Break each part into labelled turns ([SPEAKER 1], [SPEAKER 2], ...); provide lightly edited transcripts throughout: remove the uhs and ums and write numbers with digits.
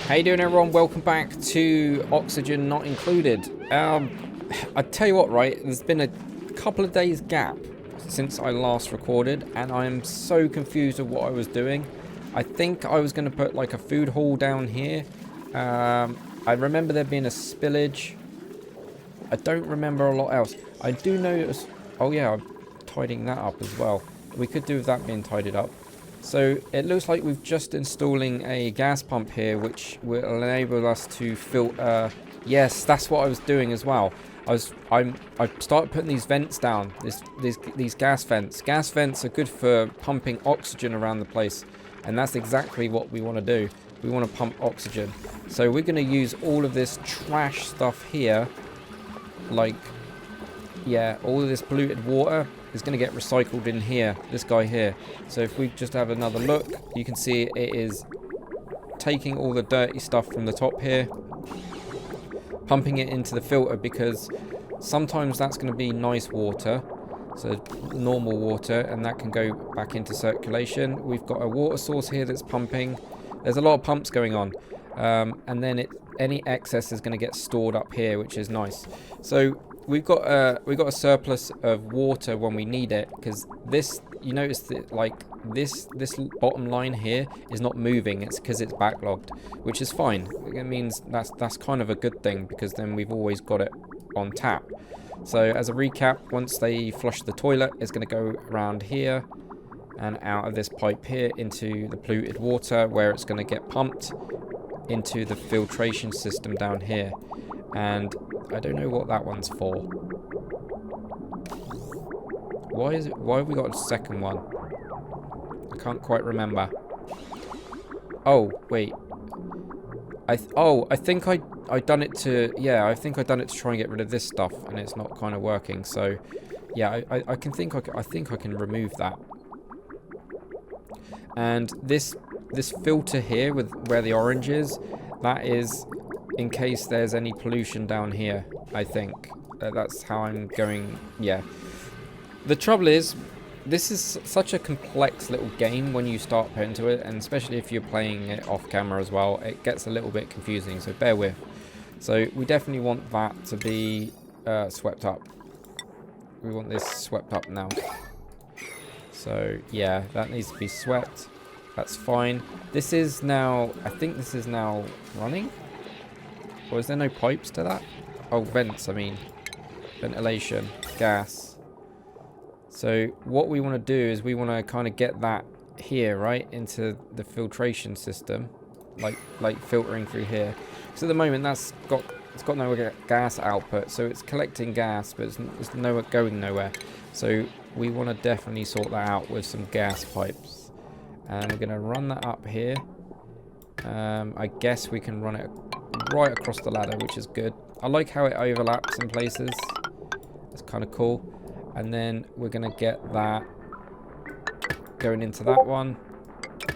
[SPEAKER 1] How you doing, everyone? Welcome back to Oxygen Not Included. I tell you what, right? There's been a couple of days gap since I last recorded, and I am so confused of what I was doing. I think I was going to put like a food hall down here. I remember there being a spillage. I don't remember a lot else. I do notice. Oh yeah, I'm tidying that up as well. We could do with that being tidied up. So it looks like we've just installing a gas pump here, which will enable us to filter. Yes, that's what I was doing as well. I started putting these vents down. These gas vents. Gas vents are good for pumping oxygen around the place, and that's exactly what we want to do. We want to pump oxygen. So we're going to use all of this trash stuff here, like, yeah, all of this polluted water is going to get recycled in here, this guy here. So if we just have another look, you can see it is taking all the dirty stuff from the top here, pumping it into the filter, because sometimes that's going to be nice water, so normal water, and that can go back into circulation. We've got a water source here that's pumping. There's a lot of pumps going on, and then any excess is going to get stored up here, which is nice. So we've got a surplus of water when we need it, because this, you notice that like this bottom line here is not moving. It's because it's backlogged, which is fine. It means that's kind of a good thing, because then we've always got it on tap. So as a recap, once they flush the toilet, it's going to go around here and out of this pipe here into the polluted water, where it's going to get pumped into the filtration system down here. And I don't know what that one's for. Why have we got a second one? I can't quite remember. Oh, wait. I think I done it to, yeah, I think I done it to try and get rid of this stuff, and it's not kind of working. So yeah, I think I can remove that. And this filter here with where the orange is, that is in case there's any pollution down here. I think that's how I'm going. Yeah, the trouble is, this is such a complex little game when you start putting into it, and especially if you're playing it off camera as well, it gets a little bit confusing, so bear with. So we definitely want that to be swept up. We want this swept up now. So yeah, that needs to be swept. That's fine. This is now, I think this is now running? Or is there no pipes to that? Oh, vents, I mean. Ventilation, gas. So what we want to do is we want to kind of get that here, right, into the filtration system, like filtering through here. So at the moment it's got no gas output, so it's collecting gas, but it's going nowhere. So we want to definitely sort that out with some gas pipes, and we're going to run that up here. I guess we can run it right across the ladder, which is good. I like how it overlaps in places. It's kind of cool. And then we're going to get that going into that one,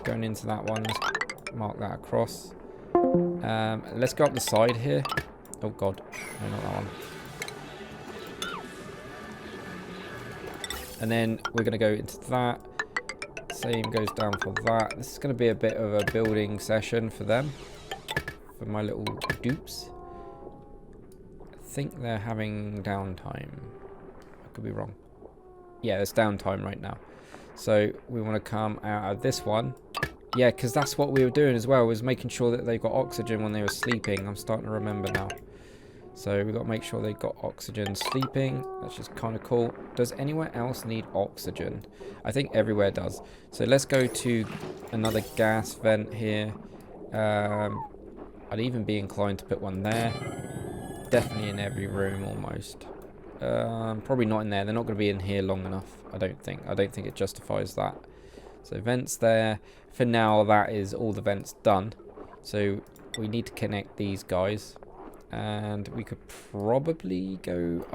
[SPEAKER 1] going into that one. Let's mark that across. Let's go up the side here. Oh god, no, not that one. And then we're going to go into that. Same goes down for that. This is going to be a bit of a building session for them, for my little dupes. I think they're having downtime. I could be wrong. Yeah, there's downtime right now. So we want to come out of this one. Yeah, because that's what we were doing as well, was making sure that they got oxygen when they were sleeping. I'm starting to remember now. So we've got to make sure they got oxygen sleeping. That's just kind of cool. Does anywhere else need oxygen? I think everywhere does. So let's go to another gas vent here. I'd even be inclined to put one there. Definitely in every room almost. Probably not in there. They're not going to be in here long enough, I don't think. I don't think it justifies that. So vents there. For now, that is all the vents done. So we need to connect these guys. And we could probably go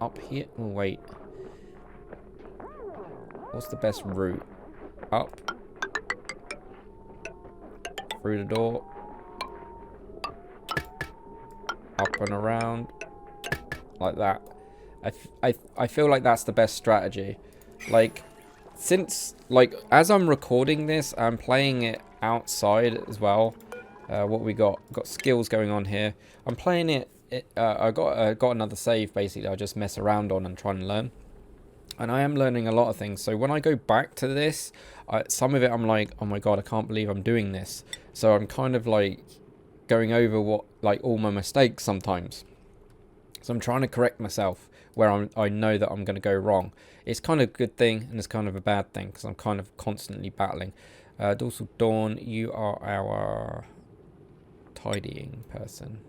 [SPEAKER 1] up here. Oh, wait. What's the best route? Up. Through the door. Up and around. Like that. I feel like that's the best strategy. Like, since, like, as I'm recording this, I'm playing it outside as well. What we got? Got skills going on here. I'm playing it. I got another save basically. I just mess around on and try and learn. And I am learning a lot of things. So when I go back to this, some of it I'm like, oh my god, I can't believe I'm doing this. So I'm kind of like going over all my mistakes sometimes. So I'm trying to correct myself where I know that I'm going to go wrong. It's kind of a good thing and it's kind of a bad thing because I'm kind of constantly battling. Dorsal Dawn, you are our tidying person.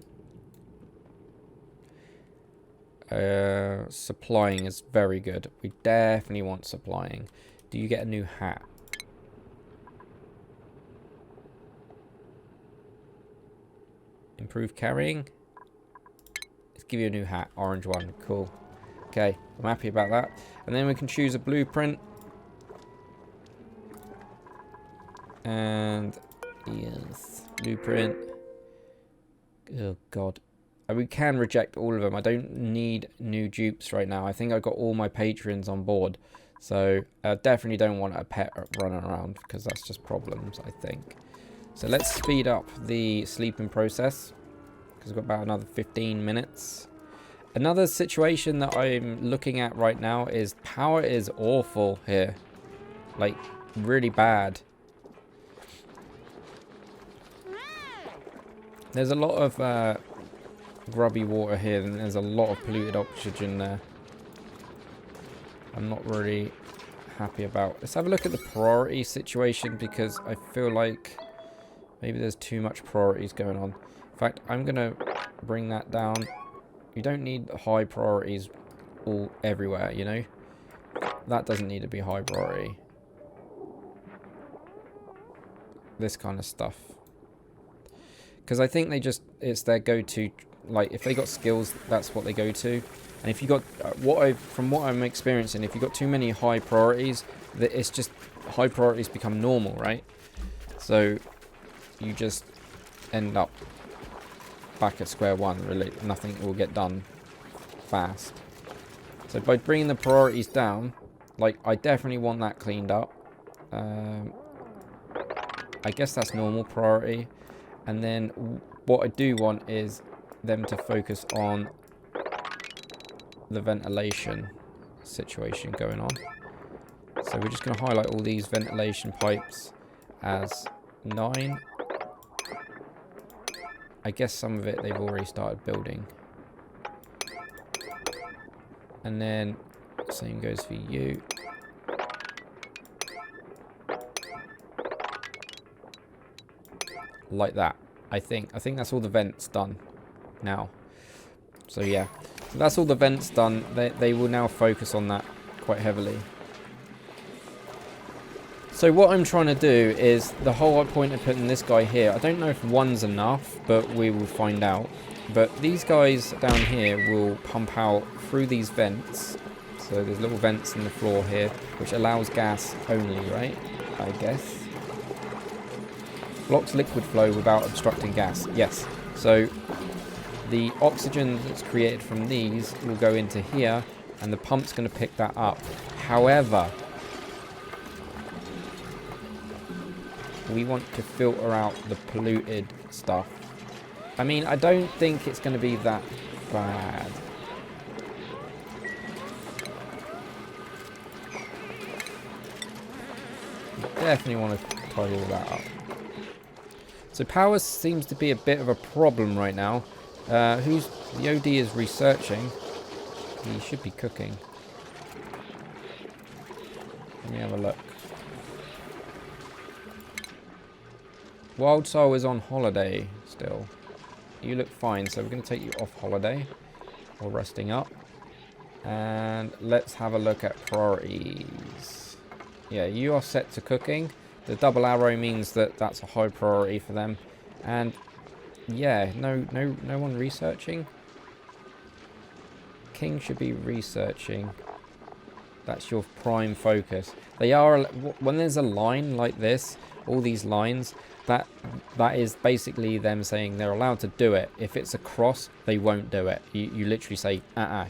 [SPEAKER 1] Supplying is very good. We definitely want supplying. Do you get a new hat? Improve carrying? Let's give you a new hat. Orange one. Cool. Okay, I'm happy about that. And then we can choose a blueprint. And yes, blueprint. Oh god. We can reject all of them. I don't need new dupes right now. I think I got all my patrons on board. So I definitely don't want a pet running around because that's just problems, I think. So let's speed up the sleeping process because we've got about another 15 minutes. Another situation that I'm looking at right now is power is awful here. Like, really bad. There's a lot of grubby water here, and there's a lot of polluted oxygen there. I'm not really happy about. Let's have a look at the priority situation because I feel like maybe there's too much priorities going on. In fact, I'm going to bring that down. You don't need high priorities all everywhere, you know? That doesn't need to be high priority. This kind of stuff. Because I think it's their go-to. Like, if they got skills, that's what they go to. And if you got, from what I'm experiencing, if you got too many high priorities, it's just, high priorities become normal, right? So, you just end up back at square one, really. Nothing will get done fast. So, by bringing the priorities down, like, I definitely want that cleaned up. I guess that's normal priority. And then, what I do want is them to focus on the ventilation situation going on. So we're just going to highlight all these ventilation pipes as 9. I guess some of it they've already started building. And then same goes for you. Like that. I think that's all the vents done now. So yeah, so that's all the vents done. They will now focus on that quite heavily. So what I'm trying to do is, the whole point of putting this guy here, I don't know if one's enough, but we will find out. But these guys down here will pump out through these vents. So there's little vents in the floor here, which allows gas only, right? I guess. Blocks liquid flow without obstructing gas. Yes. So the oxygen that's created from these will go into here, and the pump's going to pick that up. However, we want to filter out the polluted stuff. I mean, I don't think it's going to be that bad. Definitely want to tidy all that up. So power seems to be a bit of a problem right now. The OD is researching. He should be cooking. Let me have a look. Wild Soul is on holiday still. You look fine, so we're going to take you off holiday. Or resting up. And let's have a look at priorities. Yeah, you are set to cooking. The double arrow means that that's a high priority for them. And yeah, no one researching. King should be researching. That's your prime focus. They are, when there's a line like this, all these lines, that is basically them saying they're allowed to do it. If it's a cross, they won't do it. You literally say,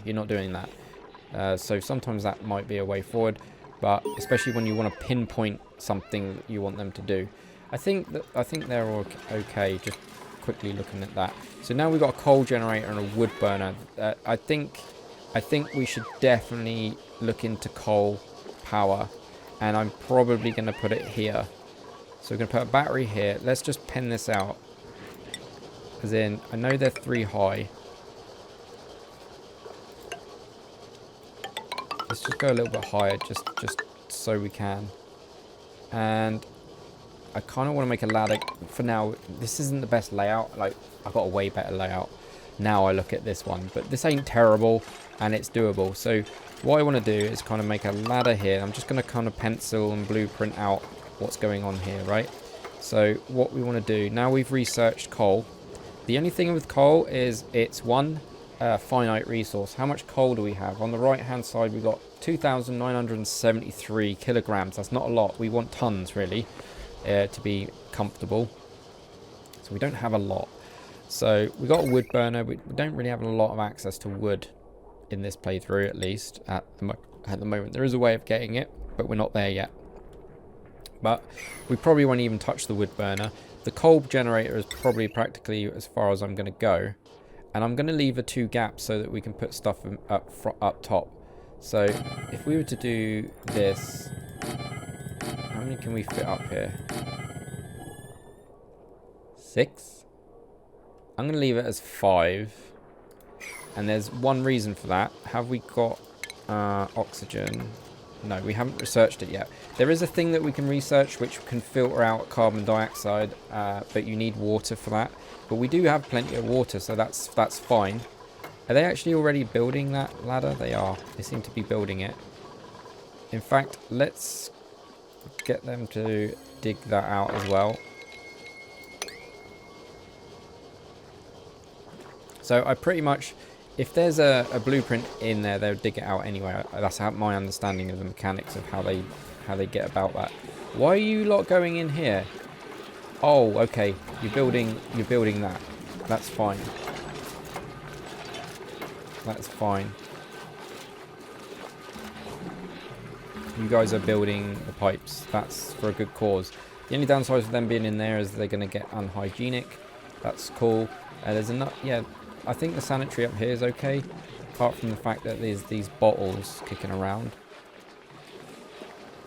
[SPEAKER 1] you're not doing that. So sometimes that might be a way forward. But especially when you want to pinpoint something that you want them to do. I think they're all okay. Just quickly looking at that. So now we've got a coal generator and a wood burner. I think we should definitely look into coal power, and I'm probably going to put it here. So we're going to put a battery here. Let's just pen this out. As in, I know they're 3 high. Let's just go a little bit higher, just so we can. And I kind of want to make a ladder. For now, this isn't the best layout. Like, I've got a way better layout. Now I look at this one. But this ain't terrible, and it's doable. So what I want to do is kind of make a ladder here. I'm just going to kind of pencil and blueprint out what's going on here, right? So what we want to do, now we've researched coal. The only thing with coal is it's one finite resource. How much coal do we have? On the right hand side we've got 2,973 kilograms. That's not a lot. We want tons really to be comfortable. So we don't have a lot. So we got a wood burner. We don't really have a lot of access to wood in this playthrough, at least at the moment. There is a way of getting it, but we're not there yet. But we probably won't even touch the wood burner. The coal generator is probably practically as far as I'm going to go. And I'm going to leave 2 gaps so that we can put stuff up top. So if we were to do this, how many can we fit up here? 6? I'm going to leave it as 5. And there's one reason for that. Have we got oxygen? No, we haven't researched it yet. There is a thing that we can research which can filter out carbon dioxide, but you need water for that. But we do have plenty of water, so that's fine. Are they actually already building that ladder? They are. They seem to be building it. In fact, let's get them to dig that out as well. So I pretty much... If there's a blueprint in there, they'll dig it out anyway. That's my understanding of the mechanics of how they get about that. Why are you lot going in here? Oh, okay. You're building that. That's fine. That's fine. You guys are building the pipes. That's for a good cause. The only downside of them being in there is they're going to get unhygienic. That's cool. There's enough. Yeah. I think the sanitary up here is okay, apart from the fact that there's these bottles kicking around.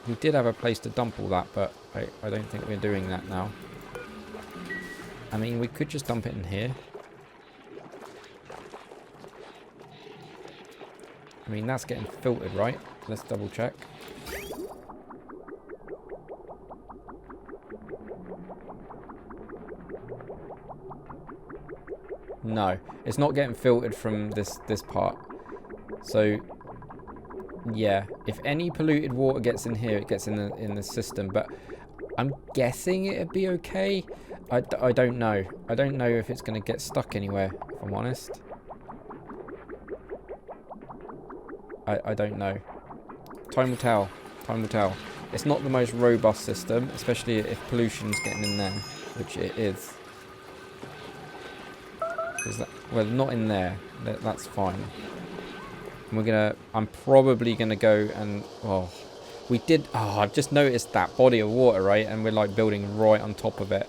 [SPEAKER 1] We did have a place to dump all that, but I don't think we're doing that now. I mean, we could just dump it in here. I mean, that's getting filtered, right? Let's double check. No, it's not getting filtered from this part. So yeah, if any polluted water gets in here, it gets in the system. But I'm guessing it'd be okay. I don't know. I don't know if it's going to get stuck anywhere, if I'm honest. I don't know. Time will tell. Time will tell. It's not the most robust system, especially if pollution's getting in there, which it is. Well, not in there. That's fine. And I'm probably gonna go and I've just noticed that body of water, right? And we're like building right on top of it.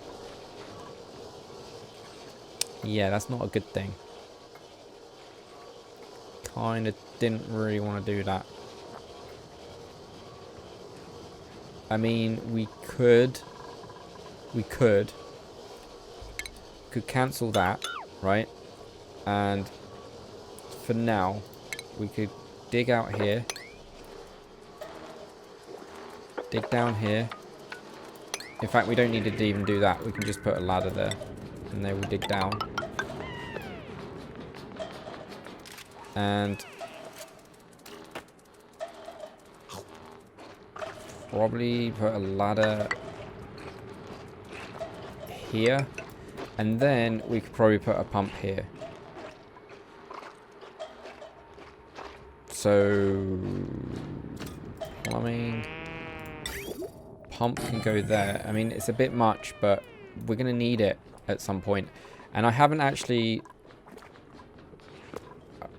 [SPEAKER 1] Yeah, that's not a good thing. Kinda didn't really want to do that. I mean, we could cancel that. Right, and for now we could dig out here, dig down here. In fact, we don't need to even do that. We can just put a ladder there and they will dig down, and probably put a ladder here. And then we could probably put a pump here. So, plumbing. Pump can go there. I mean, it's a bit much, but we're going to need it at some point. And I haven't actually...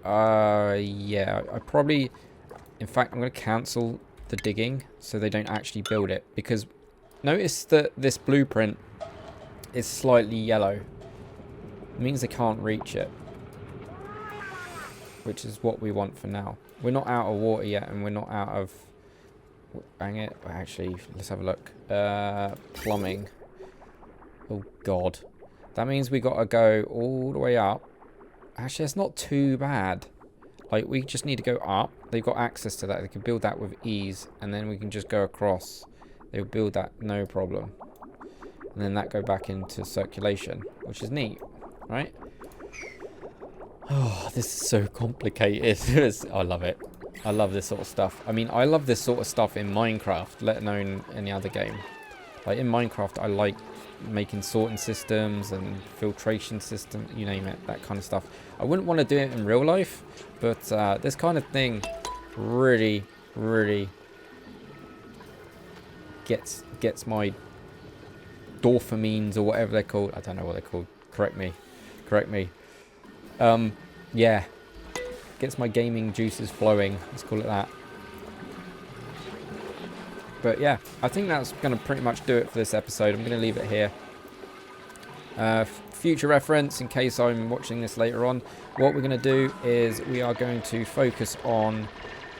[SPEAKER 1] yeah, I probably... In fact, I'm going to cancel the digging so they don't actually build it. Because Notice that this blueprint is slightly yellow. It means they can't reach it, which is what we want for now. We're not out of water yet, and we're not out of... Hang it. Actually, let's have a look. Plumbing. Oh, God. That means we got to go all the way up. Actually, it's not too bad. Like, we just need to go up. They've got access to that. They can build that with ease. And then we can just go across. They'll build that, no problem. And then that go back into circulation, which is neat, right? Oh, this is so complicated. I love it. I love this sort of stuff. I mean, I love this sort of stuff in Minecraft, let alone any other game. Like, in Minecraft, I like making sorting systems and filtration systems, you name it, that kind of stuff. I wouldn't want to do it in real life, but this kind of thing really, really gets my dopamines, or whatever they're called. I don't know what they're called. Correct me. Yeah, gets my gaming juices flowing, let's call it that. But yeah, I think that's going to pretty much do it for this episode. I'm going to leave it here. Future reference, in case I'm watching this later on, what we're going to do is we are going to focus on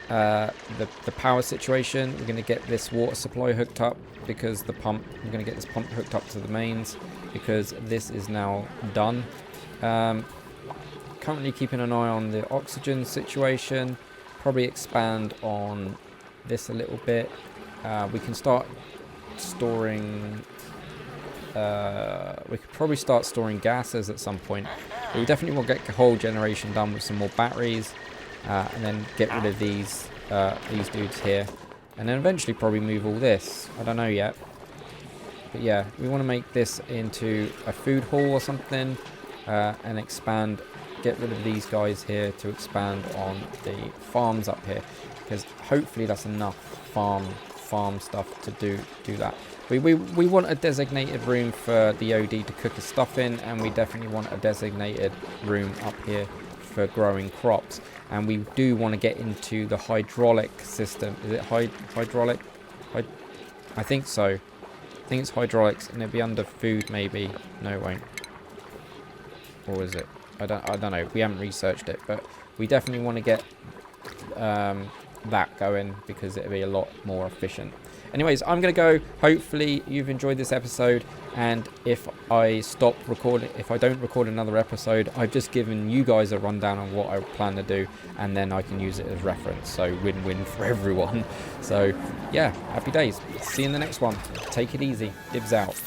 [SPEAKER 1] the power situation. We're going to get this water supply hooked up, because the pump, we're going to get this pump hooked up to the mains, because this is now done. Currently keeping an eye on the oxygen situation. Probably expand on this a little bit. We can start storing... we could probably start storing gases at some point. But we definitely will get coal generation done with some more batteries. And then get rid of these dudes here. And then eventually probably move all this. I don't know yet. But yeah, we want to make this into a food hall or something. And expand... Get rid of these guys here to expand on the farms up here, because hopefully that's enough farm stuff to do that. We want a designated room for the OD to cook his stuff in, and we definitely want a designated room up here for growing crops. And we do want to get into the hydraulic system. Is it hydraulic? I think so. I think it's hydraulics, and it'll be under food maybe. No, it won't. Or is it? I don't know. We haven't researched it, but we definitely want to get that going, because it'll be a lot more efficient. Anyways, I'm going to go. Hopefully you've enjoyed this episode, and if I stop recording, if I don't record another episode, I've just given you guys a rundown on what I plan to do, and then I can use it as reference. So win-win for everyone. So yeah, happy days. See you in the next one. Take it easy. Dibs out.